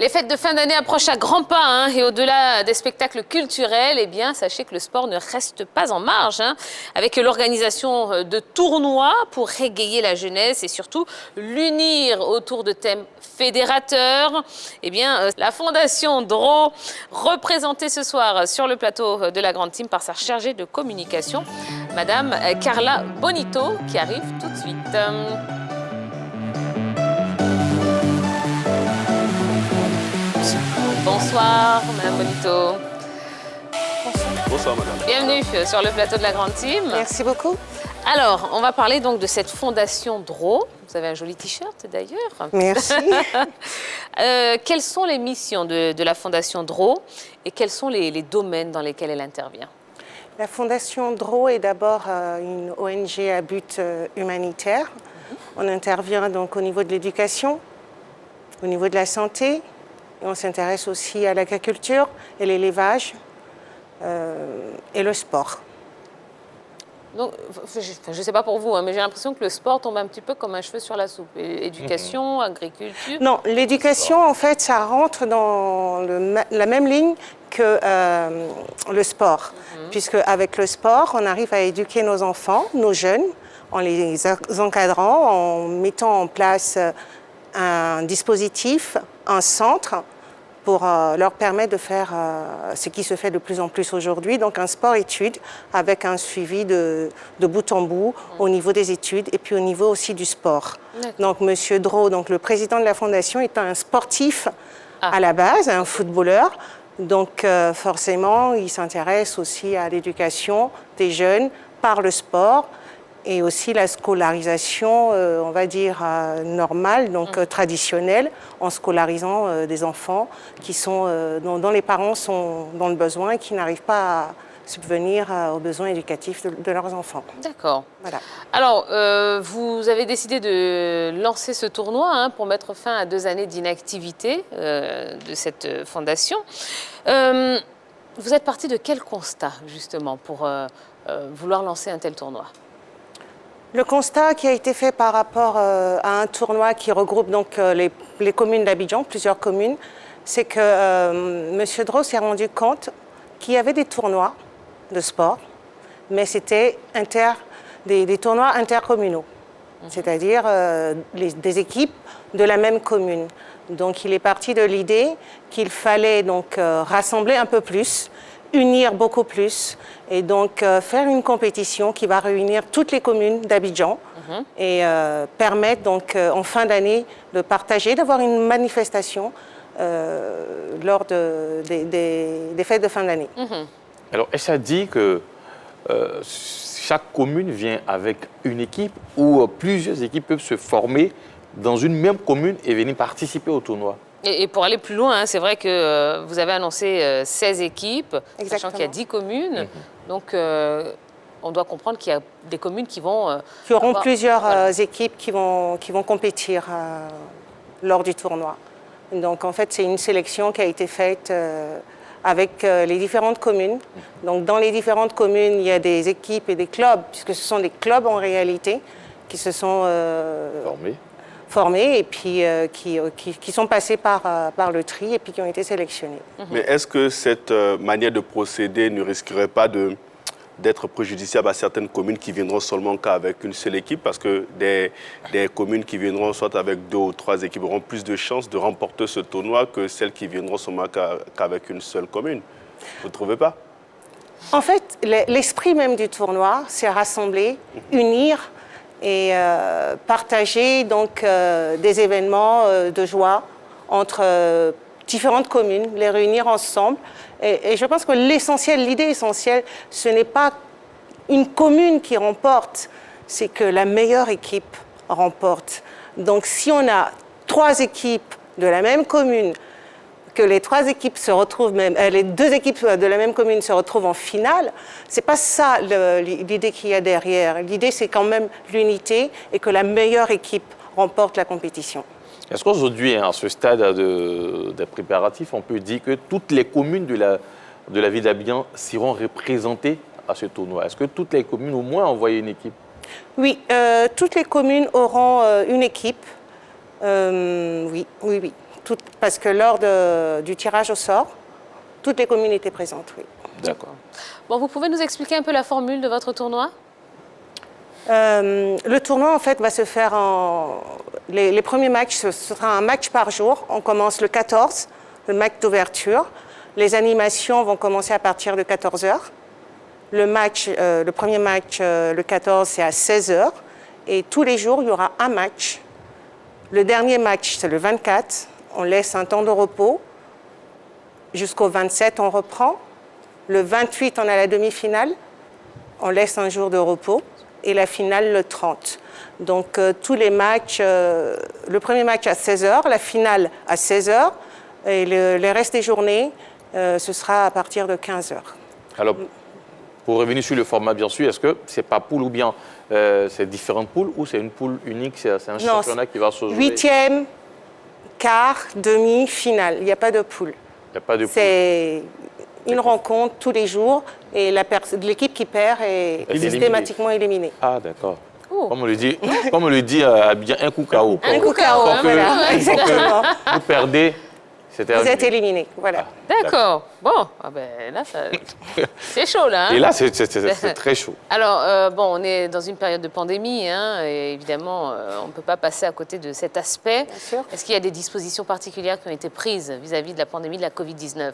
Les fêtes de fin d'année approchent à grands pas hein, et au-delà des spectacles culturels, eh bien, sachez que le sport ne reste pas en marge hein, avec l'organisation de tournois pour régayer la jeunesse et surtout l'unir autour de thèmes fédérateurs. Eh bien, la Fondation DRO, représentée ce soir sur le plateau de la Grande Team par sa chargée de communication, Madame Carla Bonito, qui arrive tout de suite. Bonsoir, Madame Bonito. Bonsoir, Madame. Bienvenue sur le plateau de la Grande Team. Merci beaucoup. Alors, on va parler donc de cette fondation DRO. Vous avez un joli t-shirt d'ailleurs. Merci. Quelles sont les missions de la fondation DRO et quels sont les domaines dans lesquels elle intervient? La fondation DRO est d'abord une ONG à but humanitaire. On intervient donc au niveau de l'éducation, au niveau de la santé. Et on s'intéresse aussi à l'agriculture et l'élevage et le sport. Donc, je ne sais pas pour vous, hein, mais j'ai l'impression que le sport tombe un petit peu comme un cheveu sur la soupe. Éducation, agriculture. Non, l'éducation, en fait, ça rentre dans la même ligne que le sport. Puisque avec le sport, on arrive à éduquer nos enfants, nos jeunes, en les encadrant, en mettant en place un dispositif, un centre pour leur permettre de faire ce qui se fait de plus en plus aujourd'hui, donc un sport-études avec un suivi de bout en bout au niveau des études et puis au niveau aussi du sport. Donc Monsieur DRO, donc le président de la fondation, est un sportif à la base, un footballeur. Donc forcément, il s'intéresse aussi à l'éducation des jeunes par le sport et aussi la scolarisation, on va dire, normale, donc traditionnelle, en scolarisant des enfants dont les parents sont dans le besoin et qui n'arrivent pas à subvenir aux besoins éducatifs de leurs enfants. D'accord. Voilà. Alors, vous avez décidé de lancer ce tournoi hein, pour mettre fin à 2 années d'inactivité de cette fondation. Vous êtes parti de quel constat, justement, pour vouloir lancer un tel tournoi? Le constat qui a été fait par rapport à un tournoi qui regroupe donc les communes d'Abidjan, plusieurs communes, c'est que M. DRO s'est rendu compte qu'il y avait des tournois de sport, mais c'était des tournois intercommunaux, c'est-à-dire des équipes de la même commune. Donc il est parti de l'idée qu'il fallait donc rassembler un peu plus, unir beaucoup plus et donc faire une compétition qui va réunir toutes les communes d'Abidjan et permettre donc en fin d'année de partager, d'avoir une manifestation lors des fêtes de fin d'année. Alors, est-ce à dire que chaque commune vient avec une équipe ou plusieurs équipes peuvent se former dans une même commune et venir participer au tournoi? Et pour aller plus loin, hein, c'est vrai que vous avez annoncé 16 équipes, sachant qu'il y a 10 communes. Donc, on doit comprendre qu'il y a des communes qui vont... qui auront plusieurs équipes qui vont compétir lors du tournoi. Donc, en fait, c'est une sélection qui a été faite avec les différentes communes. Donc, dans les différentes communes, il y a des équipes et des clubs, puisque ce sont des clubs en réalité, qui se sont formés et puis qui sont passés par le tri et puis qui ont été sélectionnés. Mais est-ce que cette manière de procéder ne risquerait pas d'être préjudiciable à certaines communes qui viendront seulement qu'avec une seule équipe? Parce que des communes qui viendront soit avec 2 ou 3 équipes auront plus de chances de remporter ce tournoi que celles qui viendront seulement qu'avec une seule commune. Vous ne trouvez pas? En fait, l'esprit même du tournoi, c'est rassembler, unir et partager donc des événements de joie entre différentes communes, les réunir ensemble. Et je pense que l'idée essentielle, ce n'est pas une commune qui remporte, c'est que la meilleure équipe remporte. Donc si on a 3 équipes de la même commune, que les 3 équipes se retrouvent les 2 équipes de la même commune se retrouvent en finale, c'est pas ça l'idée qu'il y a derrière. L'idée, c'est quand même l'unité et que la meilleure équipe remporte la compétition. Est-ce qu'aujourd'hui, à ce stade des préparatifs, on peut dire que toutes les communes de la ville d'Abidjan seront représentées à ce tournoi? Est-ce que toutes les communes au moins ont envoyé une équipe? Oui, toutes les communes auront une équipe. Oui. parce que lors du tirage au sort, toutes les communes étaient présentes, oui. D'accord. Bon, vous pouvez nous expliquer un peu la formule de votre tournoi? Le tournoi, en fait, va se faire les premiers matchs, ce sera un match par jour. On commence le 14, le match d'ouverture. Les animations vont commencer à partir de 14 h. Le premier match, le 14, c'est à 16 h. Et tous les jours, il y aura un match. Le dernier match, c'est le 24. On laisse un temps de repos. Jusqu'au 27, on reprend. Le 28, on a la demi-finale. On laisse un jour de repos. Et la finale, le 30. Donc, tous les matchs, le premier match à 16 h, la finale à 16 h. Et le reste des journées, ce sera à partir de 15 h. Alors, pour revenir sur le format, bien sûr, est-ce que c'est pas poule ou bien c'est différentes poules ou c'est une poule unique, c'est un championnat qui va se jouer? 8e, quart, demi, finale. Il n'y a pas de poule. Il n'y a pas de poule. C'est une rencontre tous les jours et l'équipe qui perd est systématiquement éliminée. Ah, d'accord. Oh. Comme on le dit à bien un coup KO. Un coup KO, hein, voilà, exactement. Vous perdez, c'est terminé. Vous êtes éliminé, voilà. D'accord. Bon, ah ben là, c'est chaud, là. Hein. Et là, c'est très chaud. Alors, bon, on est dans une période de pandémie, hein, et évidemment, on ne peut pas passer à côté de cet aspect. Bien sûr. Est-ce qu'il y a des dispositions particulières qui ont été prises vis-à-vis de la pandémie de la Covid-19?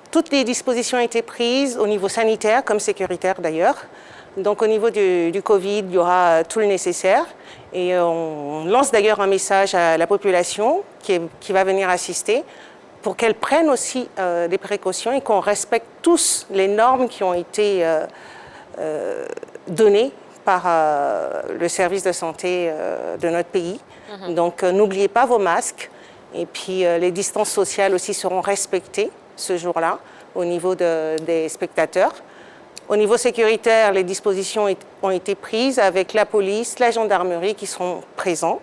Toutes les dispositions ont été prises au niveau sanitaire, comme sécuritaire d'ailleurs. Donc au niveau du Covid, il y aura tout le nécessaire. Et on lance d'ailleurs un message à la population qui va venir assister pour qu'elle prenne aussi des précautions et qu'on respecte tous les normes qui ont été données par le service de santé de notre pays. Donc n'oubliez pas vos masques et puis les distances sociales aussi seront respectées ce jour-là au niveau des spectateurs. Au niveau sécuritaire, les dispositions ont été prises avec la police, la gendarmerie qui seront présents.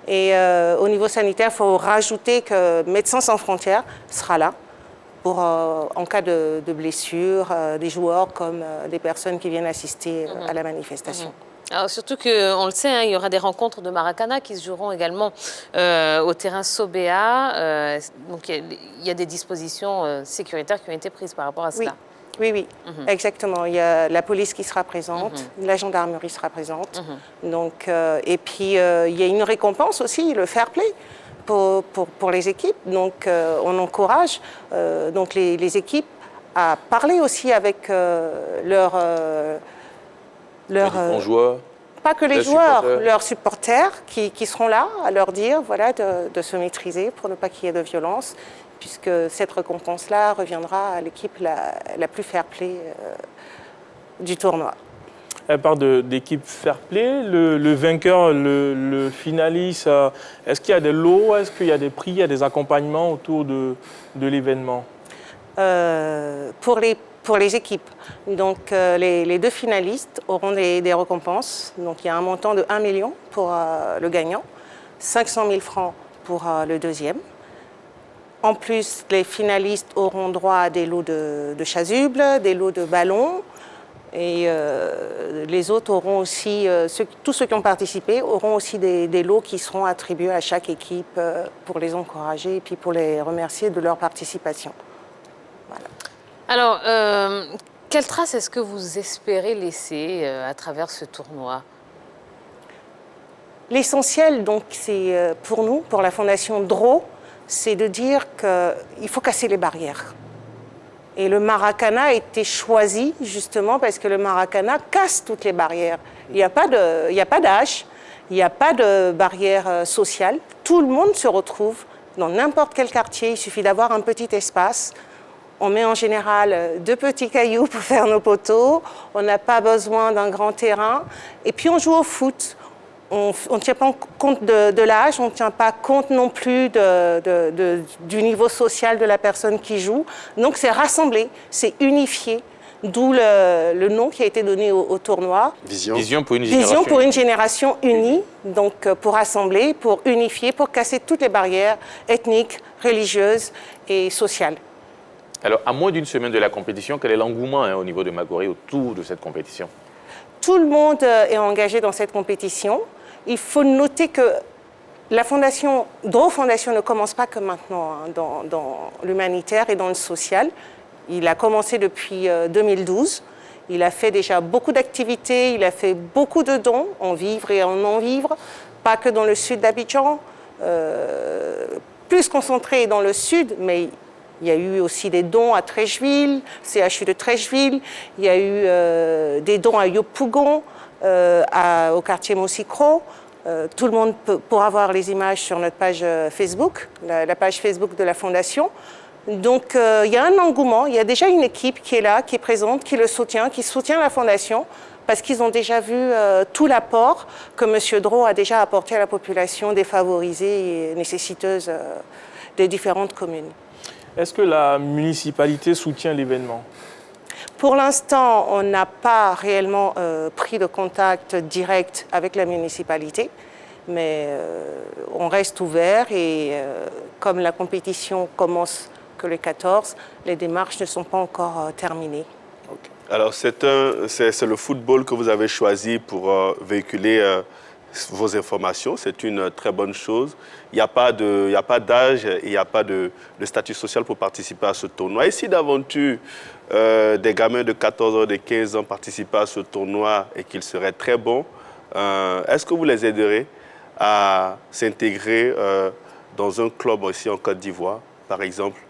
Et au niveau sanitaire, il faut rajouter que Médecins sans frontières sera là pour, en cas de blessure, des joueurs comme des personnes qui viennent assister à la manifestation. Alors, surtout qu'on le sait, hein, il y aura des rencontres de Maracana qui se joueront également au terrain Sobéa. Donc il y a des dispositions sécuritaires qui ont été prises par rapport à cela. Oui, exactement. Il y a la police qui sera présente, la gendarmerie sera présente. Donc, et puis, il y a une récompense aussi, le fair play pour les équipes. Donc, on encourage donc les équipes à parler aussi avec leurs joueurs. Pas que les joueurs, leurs supporters qui seront là à leur dire voilà, de se maîtriser pour ne pas qu'il y ait de violence, puisque cette récompense-là reviendra à l'équipe la plus fair-play du tournoi. Elle parle d'équipe fair-play. Le vainqueur, le finaliste, est-ce qu'il y a des lots, est-ce qu'il y a des prix, il y a des accompagnements autour de l'événement? Pour les équipes, donc les deux finalistes auront des récompenses. Donc il y a un montant de 1 million pour le gagnant, 500 000 francs pour le deuxième. En plus, les finalistes auront droit à des lots de chasubles, des lots de ballons. Et les autres auront aussi, tous ceux qui ont participé, auront aussi des lots qui seront attribués à chaque équipe pour les encourager et puis pour les remercier de leur participation. Voilà. Alors, quelle trace est-ce que vous espérez laisser à travers ce tournoi? L'essentiel, donc, c'est pour nous, pour la Fondation DRO, c'est de dire qu'il faut casser les barrières. Et le Maracana a été choisi justement parce que le Maracana casse toutes les barrières. Il n'y a pas d'âge, il n'y a pas de barrière sociale. Tout le monde se retrouve dans n'importe quel quartier. Il suffit d'avoir un petit espace. On met en général 2 petits cailloux pour faire nos poteaux. On n'a pas besoin d'un grand terrain. Et puis on joue au foot. On ne tient pas compte de l'âge, on ne tient pas compte non plus du niveau social de la personne qui joue. Donc c'est rassemblé, c'est unifié, d'où le nom qui a été donné au tournoi. Vision pour une génération. Vision pour une génération unie, donc pour rassembler, pour unifier, pour casser toutes les barrières ethniques, religieuses et sociales. Alors, à moins d'une semaine de la compétition, quel est l'engouement au niveau de Magoré autour de cette compétition? Tout le monde est engagé dans cette compétition. Il faut noter que la fondation, Draw Fondation ne commence pas que maintenant hein, dans l'humanitaire et dans le social. Il a commencé depuis 2012. Il a fait déjà beaucoup d'activités, il a fait beaucoup de dons en vivre et en non-vivre, pas que dans le sud d'Abidjan, plus concentré dans le sud, mais il y a eu aussi des dons à Trècheville, CHU de Trècheville, il y a eu des dons à Yopougon, au quartier Mossikro. Tout le monde pourra voir les images sur notre page Facebook, la page Facebook de la Fondation. Donc, il y a un engouement, il y a déjà une équipe qui est là, qui est présente, qui le soutient, qui soutient la Fondation, parce qu'ils ont déjà vu tout l'apport que M. Draw a déjà apporté à la population défavorisée et nécessiteuse des différentes communes. Est-ce que la municipalité soutient l'événement? Pour l'instant, on n'a pas réellement pris de contact direct avec la municipalité, mais on reste ouvert et comme la compétition commence que le 14, les démarches ne sont pas encore terminées. Okay. Alors, c'est le football que vous avez choisi pour véhiculer vos informations. C'est une très bonne chose. Il n'y a pas d'âge et il n'y a pas de statut social pour participer à ce tournoi. Et si d'aventure des gamins de 14 ans, de 15 ans participaient à ce tournoi et qu'ils seraient très bons, est-ce que vous les aiderez à s'intégrer dans un club ici en Côte d'Ivoire, par exemple?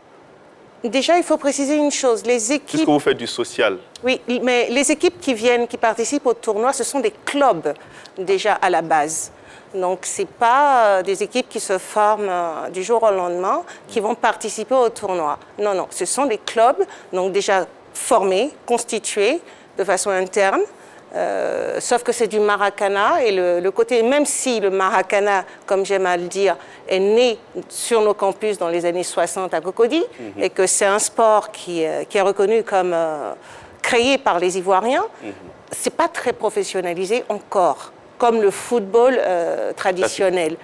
Déjà, il faut préciser une chose. Les équipes... Puisque vous faites du social. Oui, mais les équipes qui participent au tournoi, ce sont des clubs déjà à la base. Donc, ce n'est pas des équipes qui se forment du jour au lendemain qui vont participer au tournoi. Non, non, ce sont des clubs donc déjà formés, constitués de façon interne. Sauf que c'est du Maracana et le côté, même si le Maracana, comme j'aime à le dire, est né sur nos campus dans les années 60 à Cocody et que c'est un sport qui est reconnu comme créé par les Ivoiriens, c'est pas très professionnalisé encore, comme le football traditionnel.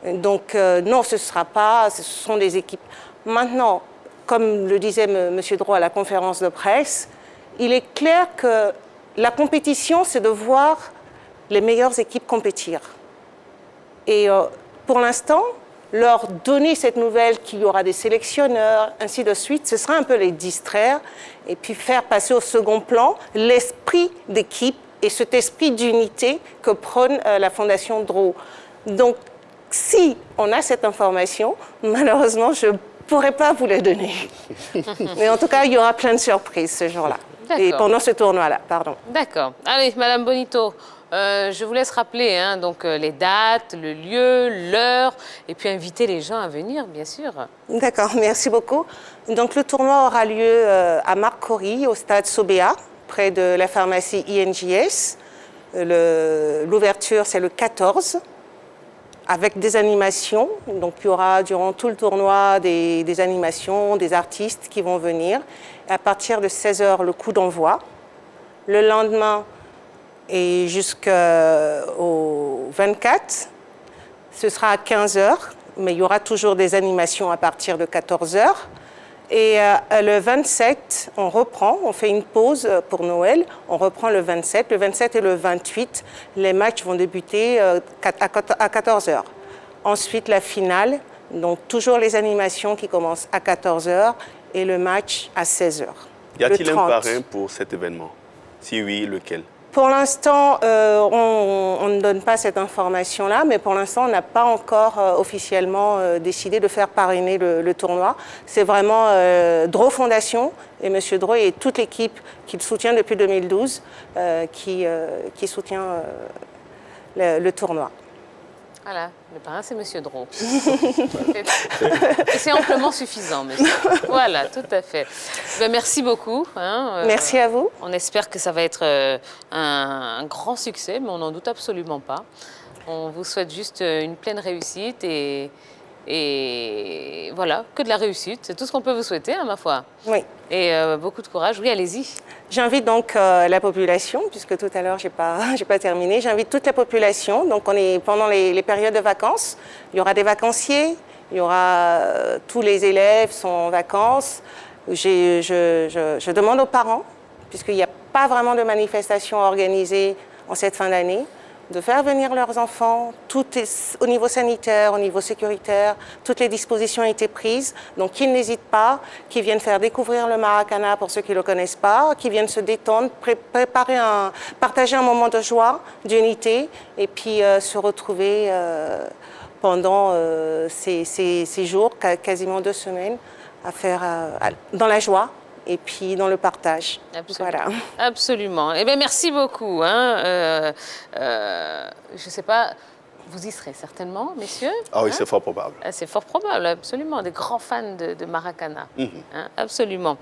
Donc non, ce sont des équipes. Maintenant, comme le disait M. Draw à la conférence de presse, il est clair que la compétition, c'est de voir les meilleures équipes compétir. Et pour l'instant, leur donner cette nouvelle qu'il y aura des sélectionneurs, ainsi de suite, ce sera un peu les distraire et puis faire passer au second plan l'esprit d'équipe et cet esprit d'unité que prône la Fondation Draw. Donc, si on a cette information, malheureusement, je ne pourrais pas vous la donner. Mais en tout cas, il y aura plein de surprises ce jour-là. Et pendant ce tournoi-là, pardon. D'accord. Allez, Madame Bonito, je vous laisse rappeler donc, les dates, le lieu, l'heure, et puis inviter les gens à venir, bien sûr. D'accord, merci beaucoup. Donc, le tournoi aura lieu à Marcory, au stade Sobéa, près de la pharmacie INJS. L'ouverture, c'est le 14, avec des animations. Donc, il y aura durant tout le tournoi des animations, des artistes qui vont venir. Et à partir de 16h, le coup d'envoi. Le lendemain et jusqu'au 24, ce sera à 15h, mais il y aura toujours des animations à partir de 14h. Et le 27, on reprend, on fait une pause pour Noël, on reprend le 27. Le 27 et le 28, les matchs vont débuter à 14h. Ensuite, la finale, donc toujours les animations qui commencent à 14h et le match à 16h. Y a-t-il un parrain pour cet événement? Si oui, lequel? Pour l'instant, on ne donne pas cette information-là, mais pour l'instant, on n'a pas encore officiellement décidé de faire parrainer le tournoi. C'est vraiment Draw Fondation et M. Draw et toute l'équipe qui le soutient depuis 2012 qui soutient le tournoi. Voilà, le parrain, c'est M. Draw. C'est amplement suffisant, monsieur. Voilà, tout à fait. Ben, merci beaucoup. Merci à vous. On espère que ça va être un grand succès, mais on n'en doute absolument pas. On vous souhaite juste une pleine réussite et voilà, que de la réussite. C'est tout ce qu'on peut vous souhaiter, ma foi. Oui. Et beaucoup de courage. Oui, allez-y. J'invite donc la population, puisque tout à l'heure, j'ai pas terminé. J'invite toute la population. Donc, on est pendant les périodes de vacances. Il y aura des vacanciers, il y aura tous les élèves sont en vacances. Je demande aux parents, puisqu'il n'y a pas vraiment de manifestation organisée en cette fin d'année, de faire venir leurs enfants. Tout est au niveau sanitaire, au niveau sécuritaire, toutes les dispositions ont été prises. Donc qu'ils n'hésitent pas, qu'ils viennent faire découvrir le Maracana pour ceux qui ne le connaissent pas, qu'ils viennent se détendre, partager un moment de joie, d'unité et puis se retrouver pendant ces jours, quasiment 2 semaines, à faire dans la joie et puis dans le partage. Absolument. Voilà. Absolument. Eh bien, merci beaucoup. Je ne sais pas, vous y serez certainement, messieurs. Ah oui, hein? c'est fort probable. C'est fort probable, absolument. Des grands fans de Maracana. Hein, absolument.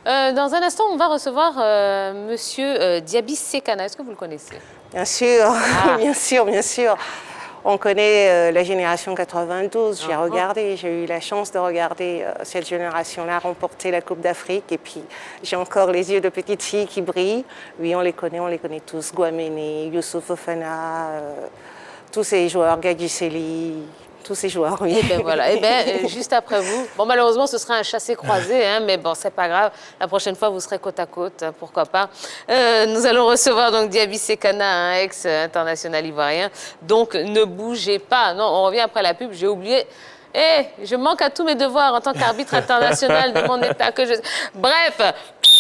Dans un instant, on va recevoir monsieur Diaby Sekana. Est-ce que vous le connaissez? Bien sûr, bien sûr, bien sûr. On connaît la génération 92, j'ai regardé, j'ai eu la chance de regarder cette génération-là remporter la Coupe d'Afrique et puis j'ai encore les yeux de petite fille qui brillent. Oui, on les connaît tous, Guaméné, Youssouf Fofana, tous ces joueurs, Gadjiseli, tous ces joueurs, oui. Et bien voilà, juste après vous, bon malheureusement ce sera un chassé-croisé, hein, mais bon c'est pas grave, la prochaine fois vous serez côte à côte, hein, pourquoi pas. Nous allons recevoir donc Diaby Sekana, un ex-international ivoirien, donc ne bougez pas. Non, on revient après la pub, j'ai oublié. Je manque à tous mes devoirs en tant qu'arbitre international de mon état. Bref.